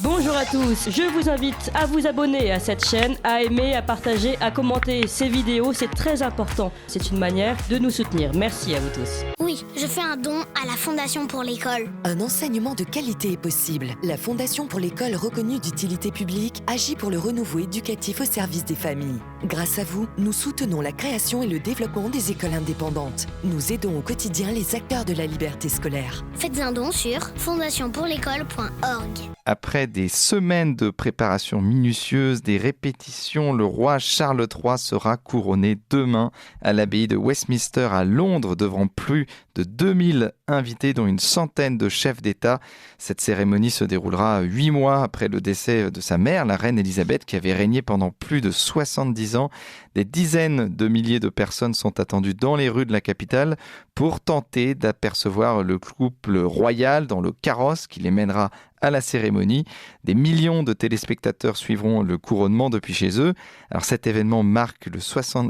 Bonjour à tous, je vous invite à vous abonner à cette chaîne, à aimer, à partager, à commenter ces vidéos, c'est très important. C'est une manière de nous soutenir. Merci à vous tous. Oui, je fais un don à la Fondation pour l'école. Un enseignement de qualité est possible. La Fondation pour l'école reconnue d'utilité publique agit pour le renouveau éducatif au service des familles. Grâce à vous, nous soutenons la création et le développement des écoles indépendantes. Nous aidons au quotidien les acteurs de la liberté scolaire. Faites un don sur fondationpourlécole.org. Après des semaines de préparation minutieuse, des répétitions, le roi Charles III sera couronné demain à l'abbaye de Westminster à Londres devant plus de 2000 invités dont une centaine de chefs d'État. Cette cérémonie se déroulera 8 mois après le décès de sa mère, la reine Elisabeth, qui avait régné pendant plus de 70 ans. Des dizaines de milliers de personnes sont attendues dans les rues de la capitale pour tenter d'apercevoir le couple royal dans le carrosse qui les mènera à la cérémonie. Des millions de téléspectateurs suivront le couronnement depuis chez eux. Alors cet événement marque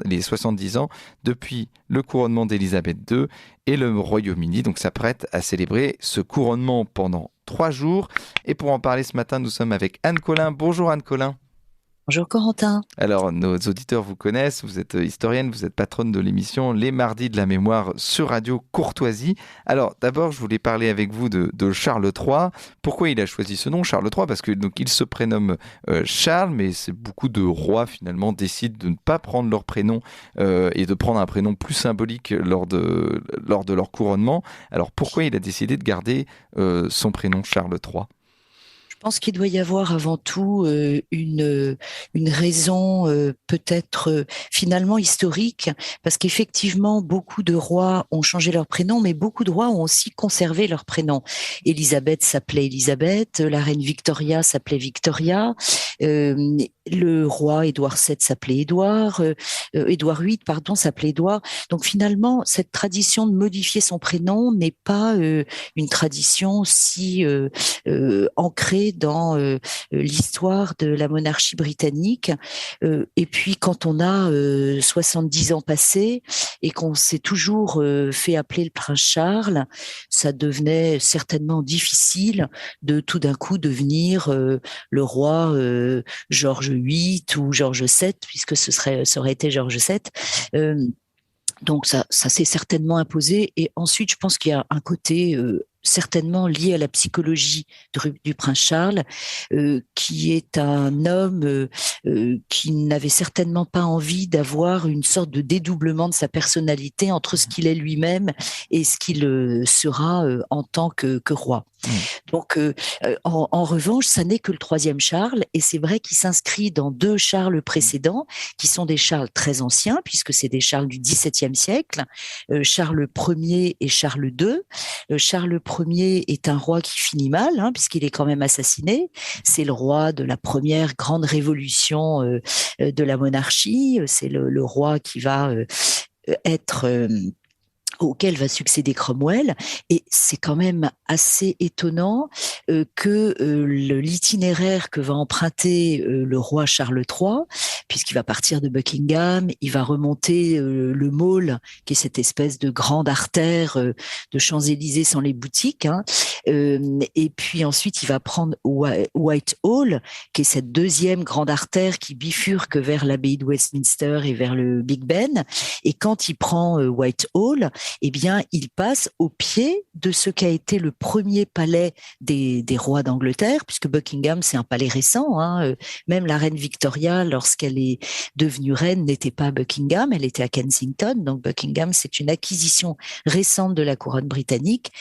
les 70 ans depuis le couronnement d'Elisabeth II et le Royaume-Uni donc s'apprête à célébrer ce couronnement pendant 3 jours. Et pour en parler ce matin, nous sommes avec Anne Collin. Bonjour Anne Collin. Bonjour Corentin. Alors, nos auditeurs vous connaissent, vous êtes historienne, vous êtes patronne de l'émission Les Mardis de la Mémoire sur Radio Courtoisie. Alors, d'abord, je voulais parler avec vous de Charles III. Pourquoi il a choisi ce nom, Charles III ? Parce que donc il se prénomme Charles, mais c'est beaucoup de rois finalement décident de ne pas prendre leur prénom et de prendre un prénom plus symbolique lors de leur couronnement. Alors, pourquoi il a décidé de garder son prénom Charles III ? Je pense qu'il doit y avoir avant tout une raison peut-être finalement historique, parce qu'effectivement beaucoup de rois ont changé leur prénom, mais beaucoup de rois ont aussi conservé leur prénom. Élisabeth s'appelait Élisabeth, la reine Victoria s'appelait Victoria, le roi Édouard VII s'appelait Édouard, Édouard VIII s'appelait Édouard. Donc finalement cette tradition de modifier son prénom n'est pas une tradition si ancrée dans l'histoire de la monarchie britannique. Et puis quand on a 70 ans passés et qu'on s'est toujours fait appeler le prince Charles, ça devenait certainement difficile de tout d'un coup devenir le roi Georges VIII ou Georges VII, puisque ça aurait été Georges VII. Donc ça s'est certainement imposé. Et ensuite, je pense qu'il y a un côté certainement lié à la psychologie du prince Charles, qui est un homme qui n'avait certainement pas envie d'avoir une sorte de dédoublement de sa personnalité entre ce qu'il est lui-même et ce qu'il sera en tant que roi. Donc, en revanche, ça n'est que le 3e Charles, et c'est vrai qu'il s'inscrit dans 2 Charles précédents, qui sont des Charles très anciens, puisque c'est des Charles du XVIIe siècle, Charles Ier et Charles II. Charles Ier est un roi qui finit mal, puisqu'il est quand même assassiné. C'est le roi de la première grande révolution de la monarchie. C'est le roi qui va être auquel va succéder Cromwell, et c'est quand même assez étonnant que l'itinéraire que va emprunter le roi Charles III, puisqu'il va partir de Buckingham, il va remonter le Mall, qui est cette espèce de grande artère de Champs-Élysées sans les boutiques, et puis ensuite il va prendre Whitehall, qui est cette 2e grande artère qui bifurque vers l'abbaye de Westminster et vers le Big Ben, et quand il prend Whitehall, eh bien, il passe au pied de ce qu'a été le premier palais des rois d'Angleterre, puisque Buckingham, c'est un palais récent. Même la reine Victoria, lorsqu'elle est devenue reine, n'était pas à Buckingham, elle était à Kensington. Donc Buckingham, c'est une acquisition récente de la couronne britannique.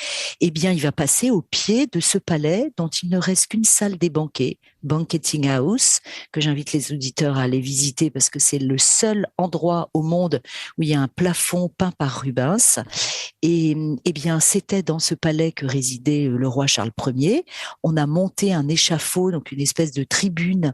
Eh bien, il va passer au pied de ce palais dont il ne reste qu'une salle des banquets, Banqueting House, que j'invite les auditeurs à aller visiter parce que c'est le seul endroit au monde où il y a un plafond peint par Rubens. Et eh bien, c'était dans ce palais que résidait le roi Charles Ier. On a monté un échafaud, donc une espèce de tribune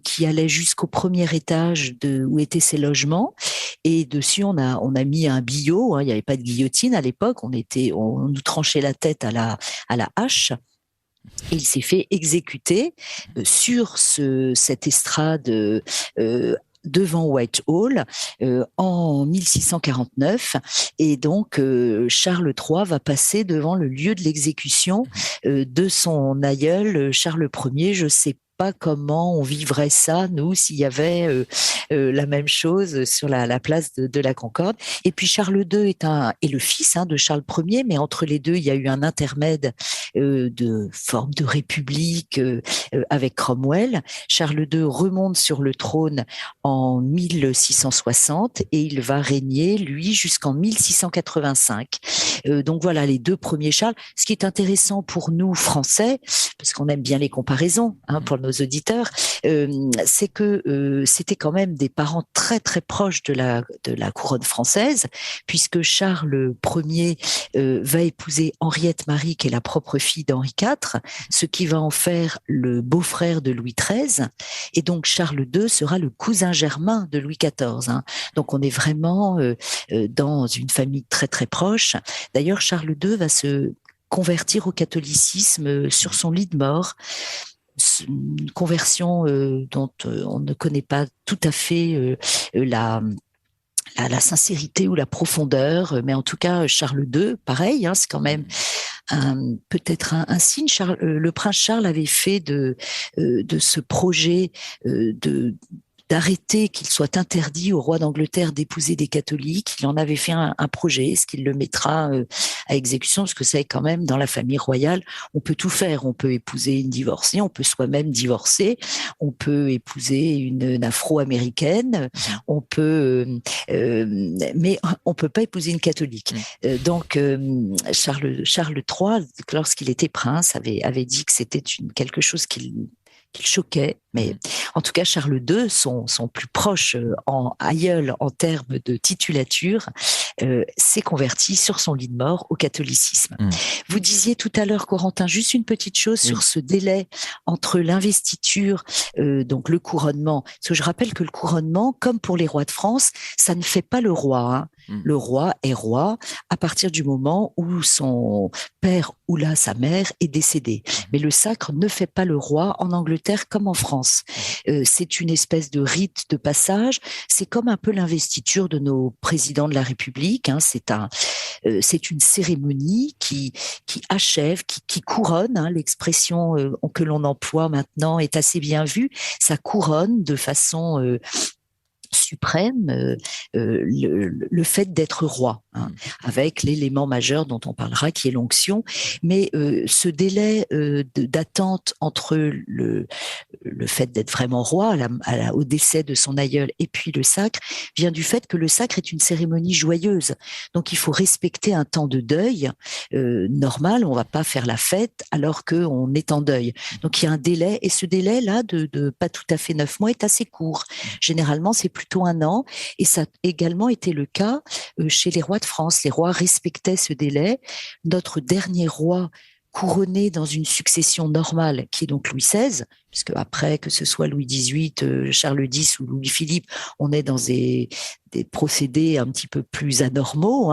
qui allait jusqu'au premier étage où étaient ses logements. Et dessus, on a mis un billot. Il n'y avait pas de guillotine à l'époque. On nous tranchait la tête à la hache. Et il s'est fait exécuter sur cette estrade devant Whitehall en 1649, et donc Charles III va passer devant le lieu de l'exécution de son aïeul Charles Ier. Je sais pas comment on vivrait ça, nous, s'il y avait la même chose sur la place de la Concorde. Et puis Charles II est le fils de Charles Ier, mais entre les deux, il y a eu un intermède de forme de république avec Cromwell. Charles II remonte sur le trône en 1660 et il va régner, lui, jusqu'en 1685. Donc voilà, les deux premiers Charles. Ce qui est intéressant pour nous, Français, parce qu'on aime bien les comparaisons pour nos auditeurs, c'est que c'était quand même des parents très très proches de la couronne française, puisque Charles Ier va épouser Henriette Marie, qui est la propre fille d'Henri IV, ce qui va en faire le beau-frère de Louis XIII, et donc Charles II sera le cousin germain de Louis XIV. Donc on est vraiment dans une famille très très proche. D'ailleurs, Charles II va se convertir au catholicisme sur son lit de mort. Une conversion dont on ne connaît pas tout à fait la sincérité ou la profondeur, mais en tout cas Charles II, pareil, c'est quand même peut-être un signe. Le prince Charles avait fait de ce projet d'arrêter qu'il soit interdit au roi d'Angleterre d'épouser des catholiques. Il en avait fait un projet. Est-ce qu'il le mettra à exécution? Parce que c'est quand même, dans la famille royale, on peut tout faire. On peut épouser une divorcée, on peut soi-même divorcer, on peut épouser une afro-américaine, on peut, mais on peut pas épouser une catholique. Donc Charles III, lorsqu'il était prince, avait dit que c'était quelque chose qu'il choquait, mais en tout cas Charles II, son plus proche en aïeul en termes de titulature, s'est converti sur son lit de mort au catholicisme. Vous disiez tout à l'heure, Corentin, juste une petite chose sur ce délai entre l'investiture, donc le couronnement, parce que je rappelle que le couronnement, comme pour les rois de France, ça ne fait pas le roi. Le roi est roi à partir du moment où son père ou là sa mère est décédée. Mais le sacre ne fait pas le roi en Angleterre comme en France. C'est une espèce de rite de passage. C'est comme un peu l'investiture de nos présidents de la République. C'est une cérémonie qui achève, qui couronne. L'expression que l'on emploie maintenant est assez bien vue. Ça couronne de façon suprême le fait d'être roi, avec l'élément majeur dont on parlera qui est l'onction. Mais ce délai d'attente entre le fait d'être vraiment roi au décès de son aïeul et puis le sacre vient du fait que le sacre est une cérémonie joyeuse. Donc il faut respecter un temps de deuil normal. On va pas faire la fête alors qu'on est en deuil. Donc il y a un délai, et ce délai-là de pas tout à fait 9 mois est assez court. Généralement, c'est plutôt 1 an, et ça a également été le cas chez les rois de France. Les rois respectaient ce délai. Notre dernier roi couronné dans une succession normale, qui est donc Louis XVI, puisque après, que ce soit Louis XVIII, Charles X ou Louis-Philippe, on est dans des procédés un petit peu plus anormaux,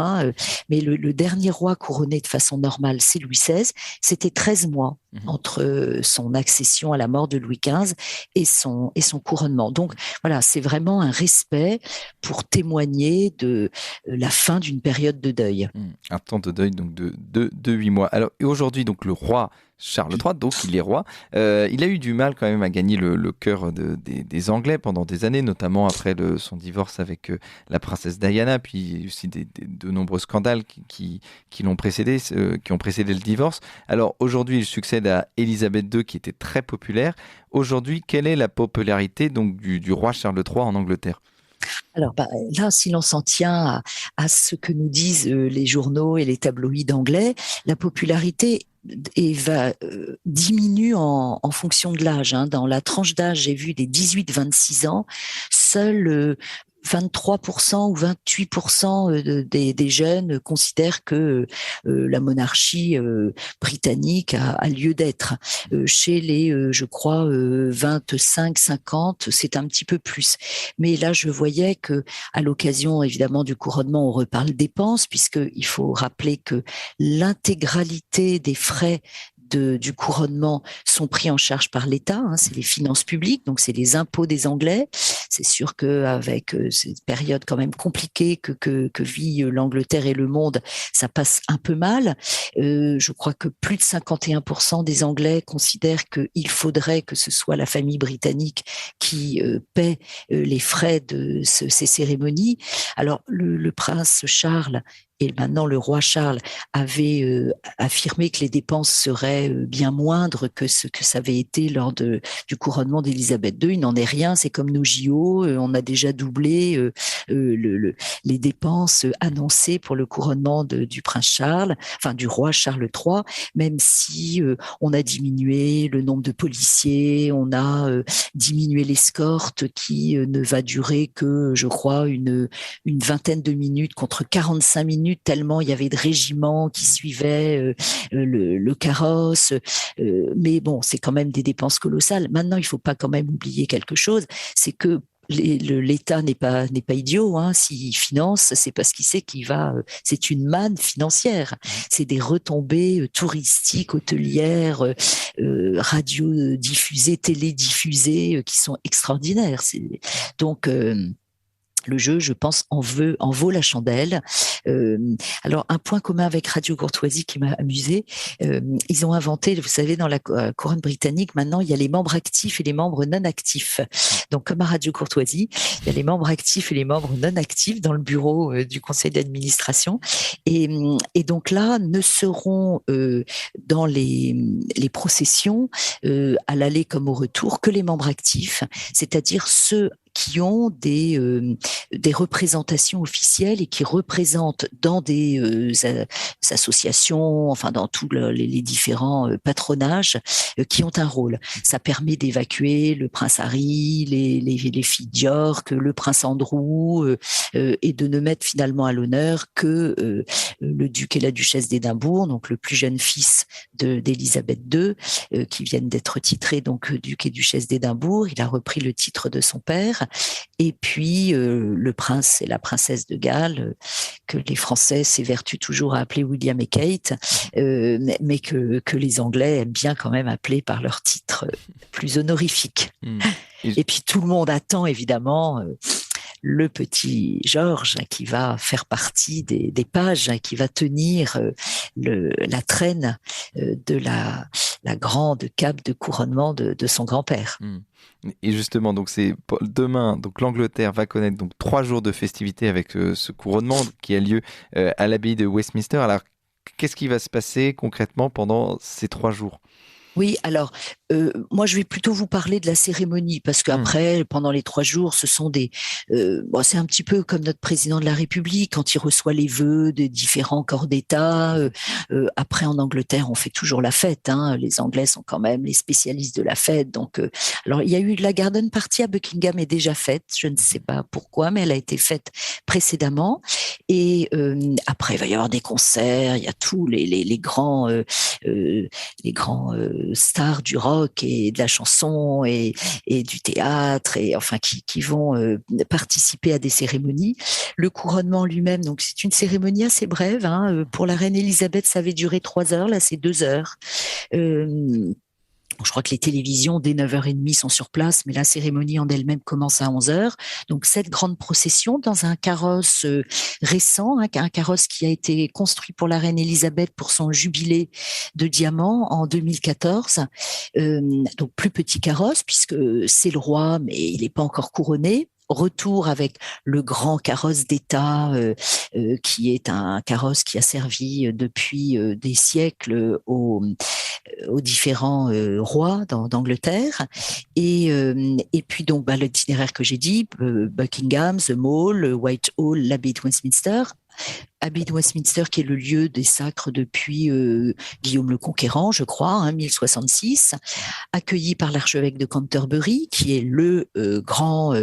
mais le dernier roi couronné de façon normale, c'est Louis XVI. C'était 13 mois entre son accession à la mort de Louis XV et son couronnement. Donc voilà, c'est vraiment un respect pour témoigner de la fin d'une période de deuil. Un temps de deuil donc de 8 mois. Alors, et aujourd'hui, donc le roi Charles III, donc il est roi, il a eu du mal quand même à gagner le cœur des Anglais pendant des années, notamment après son divorce avec la princesse Diana, puis aussi de nombreux scandales qui l'ont précédé, qui ont précédé le divorce. Alors aujourd'hui, il succède à Élisabeth II, qui était très populaire. Aujourd'hui, quelle est la popularité donc du roi Charles III en Angleterre ? Alors là, si l'on s'en tient à ce que nous disent les journaux et les tabloïds anglais, la popularité diminue en fonction de l'âge. Dans la tranche d'âge, j'ai vu des 18-26 ans, seuls 23% ou 28% des jeunes considèrent que la monarchie britannique a lieu d'être. Chez les, je crois, 25-50, c'est un petit peu plus. Mais là, je voyais que, à l'occasion, évidemment, du couronnement, on reparle dépenses, puisqu'il faut rappeler que l'intégralité des frais du couronnement sont pris en charge par l'État, c'est les finances publiques, donc c'est les impôts des Anglais, c'est sûr qu'avec cette période quand même compliquée que vit l'Angleterre et le monde, ça passe un peu mal. Je crois que plus de 51% des Anglais considèrent qu'il faudrait que ce soit la famille britannique qui paie les frais de ces cérémonies. Alors, le prince Charles et maintenant le roi Charles avait affirmé que les dépenses seraient bien moindres que ce que ça avait été lors du couronnement d'Élisabeth II. Il n'en est rien, c'est comme nos JO, on a déjà doublé les dépenses annoncées pour le couronnement du prince Charles, enfin du roi Charles III, même si on a diminué le nombre de policiers, on a diminué l'escorte qui ne va durer que, je crois, une vingtaine de minutes contre 45 minutes, tellement il y avait de régiments qui suivaient le carrosse. Mais bon, c'est quand même des dépenses colossales. Maintenant, il ne faut pas quand même oublier quelque chose, c'est que l'État n'est pas idiot, hein. S'il finance, c'est parce qu'il sait c'est une manne financière. C'est des retombées touristiques, hôtelières, radiodiffusées, télédiffusées, qui sont extraordinaires. Donc, le jeu, je pense, en vaut la chandelle. Alors, un point commun avec Radio Courtoisie qui m'a amusé, ils ont inventé, vous savez, dans la couronne britannique, maintenant, il y a les membres actifs et les membres non actifs. Donc, comme à Radio Courtoisie, il y a les membres actifs et les membres non actifs dans le bureau du conseil d'administration. Et donc là, ne seront dans les processions, à l'aller comme au retour, que les membres actifs, c'est-à-dire ceux qui ont des représentations officielles et qui représentent dans des associations, enfin dans tous les différents patronages qui ont un rôle. Ça permet d'évacuer le prince Harry, les filles d'York, le prince Andrew, et de ne mettre finalement à l'honneur que le duc et la duchesse d'Édimbourg, donc le plus jeune fils d'Élisabeth II, qui viennent d'être titrés donc duc et duchesse d'Édimbourg. Il a repris le titre de son père. Et puis le prince et la princesse de Galles, que les Français s'évertuent toujours à appeler William et Kate, mais que les Anglais aiment bien quand même appeler par leur titre plus honorifique. Et puis tout le monde attend évidemment le petit Georges qui va faire partie des pages, qui va tenir la traîne de la grande cape de couronnement de son grand-père. Et justement, donc c'est demain, donc l'Angleterre va connaître donc 3 jours de festivités avec ce couronnement qui a lieu à l'abbaye de Westminster. Alors, qu'est-ce qui va se passer concrètement pendant ces 3 jours ? Oui, alors moi je vais plutôt vous parler de la cérémonie parce qu'après, pendant les 3 jours, ce sont c'est un petit peu comme notre président de la République quand il reçoit les vœux de différents corps d'État. Après, en Angleterre, on fait toujours la fête, hein. Les Anglais sont quand même les spécialistes de la fête. Donc, alors il y a eu la Garden Party à Buckingham est déjà faite. Je ne sais pas pourquoi, mais elle a été faite précédemment. Et après, il va y avoir des concerts. Il y a tous les grands stars du rock et de la chanson et du théâtre et enfin qui vont participer à des cérémonies. Le couronnement lui-même, donc c'est une cérémonie assez brève, hein. Pour la reine Elisabeth, ça avait duré 3 heures, là c'est 2 heures. Je crois que les télévisions, dès 9h30, sont sur place, mais la cérémonie en elle-même commence à 11h. Donc, cette grande procession dans un carrosse récent, hein, un carrosse qui a été construit pour la reine Elisabeth pour son jubilé de diamant en 2014. Donc, plus petit carrosse, puisque c'est le roi, mais il n'est pas encore couronné. Retour avec le grand carrosse d'État, qui est un carrosse qui a servi depuis des siècles aux différents rois d'Angleterre. Et puis donc l'itinéraire que j'ai dit, Buckingham, The Mall, Whitehall, l'abbaye de Westminster. Abbey de Westminster, qui est le lieu des sacres depuis Guillaume le Conquérant, je crois, hein, 1066, accueilli par l'archevêque de Canterbury, qui est le grand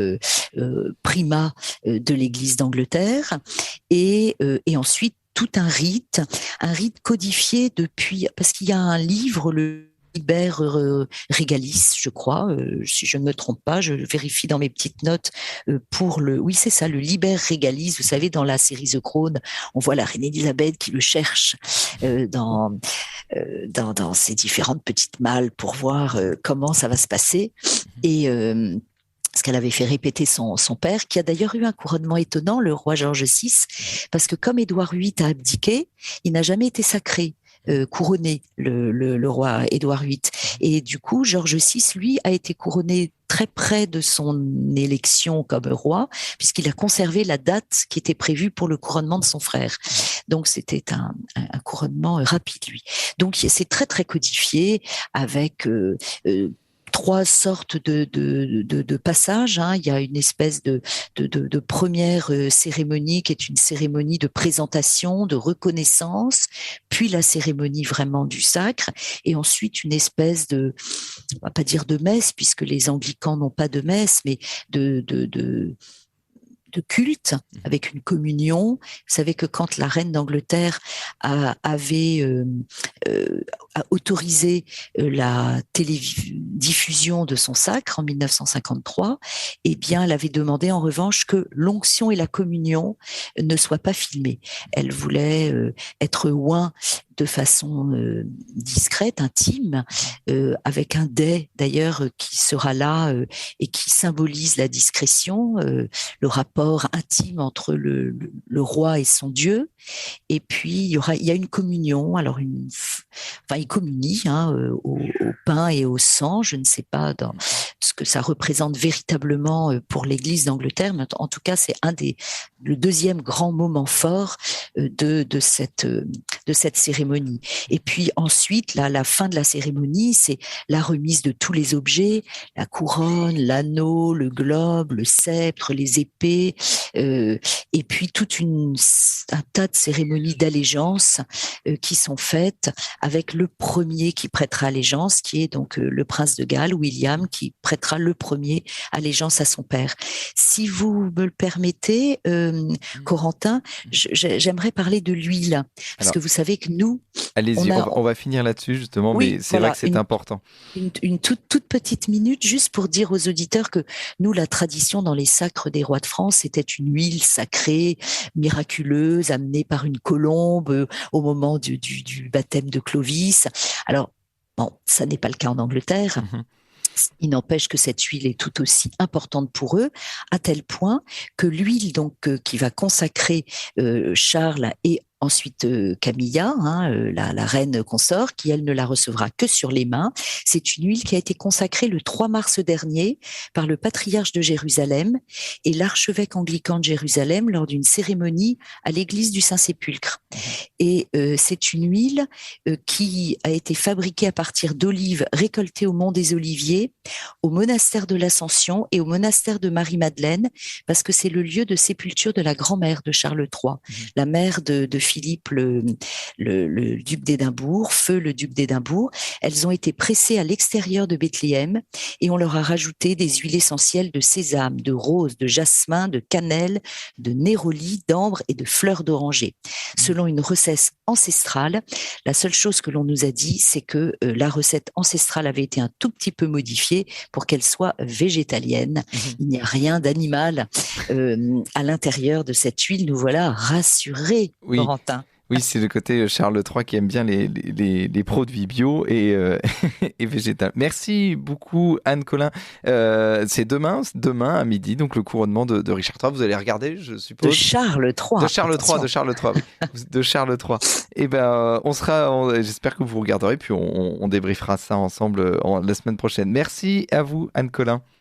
primat de l'Église d'Angleterre, et ensuite tout un rite codifié depuis, parce qu'il y a un livre, le Liber Regalis, je crois, si je ne me trompe pas, je vérifie dans mes petites notes oui c'est ça, le Liber Regalis, vous savez, dans la série The Crown, on voit la reine Elisabeth qui le cherche dans ces différentes petites malles pour voir comment ça va se passer, et parce qu'elle avait fait répéter son père, qui a d'ailleurs eu un couronnement étonnant, le roi George VI, parce que comme Édouard VIII a abdiqué, il n'a jamais été sacré. Couronné, le roi Édouard VIII. Et du coup, George VI, lui, a été couronné très près de son élection comme roi, puisqu'il a conservé la date qui était prévue pour le couronnement de son frère. Donc, c'était un couronnement rapide, lui. Donc, c'est très, très codifié avec... 3 sortes de passages. Hein. Il y a une espèce de première cérémonie qui est une cérémonie de présentation, de reconnaissance, puis la cérémonie vraiment du sacre, et ensuite une espèce on va pas dire de messe, puisque les anglicans n'ont pas de messe, mais de culte avec une communion. Vous savez que quand la reine d'Angleterre avait autorisé la télédiffusion de son sacre en 1953, eh bien, elle avait demandé en revanche que l'onction et la communion ne soient pas filmées. Elle voulait être oint de façon discrète, intime, avec un dais d'ailleurs qui sera là et qui symbolise la discrétion, le rapport intime entre le roi et son Dieu. Et puis il y a une communion. Alors il communie au pain et au sang. Je ne sais pas dans ce que ça représente véritablement pour l'Église d'Angleterre, mais en tout cas c'est le deuxième grand moment fort de cette cérémonie. Et puis ensuite, la fin de la cérémonie, c'est la remise de tous les objets, la couronne, l'anneau, le globe, le sceptre, les épées, et puis un tas de cérémonies d'allégeance qui sont faites avec le premier qui prêtera allégeance, qui est donc le prince de Galles, William, qui prêtera le premier allégeance à son père. Si vous me le permettez, Corentin, j'aimerais parler de l'huile, parce que vous savez que nous... Allez-y, on va finir là-dessus justement, oui, mais c'est vrai que c'est important. Une toute petite minute juste pour dire aux auditeurs que nous, la tradition dans les sacres des rois de France, c'était une huile sacrée, miraculeuse, amenée par une colombe au moment du baptême de Clovis. Alors, bon, ça n'est pas le cas en Angleterre. Il n'empêche que cette huile est tout aussi importante pour eux, à tel point que l'huile donc qui va consacrer Charles et ensuite Camilla, la reine consort, qui elle ne la recevra que sur les mains. C'est une huile qui a été consacrée le 3 mars dernier par le patriarche de Jérusalem et l'archevêque anglican de Jérusalem lors d'une cérémonie à l'église du Saint-Sépulcre. Et c'est une huile qui a été fabriquée à partir d'olives récoltées au Mont des Oliviers, au monastère de l'Ascension et au monastère de Marie-Madeleine, parce que c'est le lieu de sépulture de la grand-mère de Charles III, la mère de Philippe, le duc d'Édimbourg, feu le duc d'Édimbourg. Elles ont été pressées à l'extérieur de Bethléem et on leur a rajouté des huiles essentielles de sésame, de rose, de jasmin, de cannelle, de néroli, d'ambre et de fleurs d'oranger. Selon une recette ancestrale, la seule chose que l'on nous a dit, c'est que la recette ancestrale avait été un tout petit peu modifiée pour qu'elle soit végétalienne. Il n'y a rien d'animal à l'intérieur de cette huile. Nous voilà rassurés, oui. Corentin. Oui, c'est le côté Charles III qui aime bien les produits bio et végétal. Merci beaucoup Anne Collin. C'est demain à midi, donc le couronnement de Richard III. Vous allez regarder, je suppose. De Charles III. De Charles III, oui. De Charles III. Et ben, j'espère que vous regarderez, puis on débriefera ça ensemble la semaine prochaine. Merci à vous Anne Collin.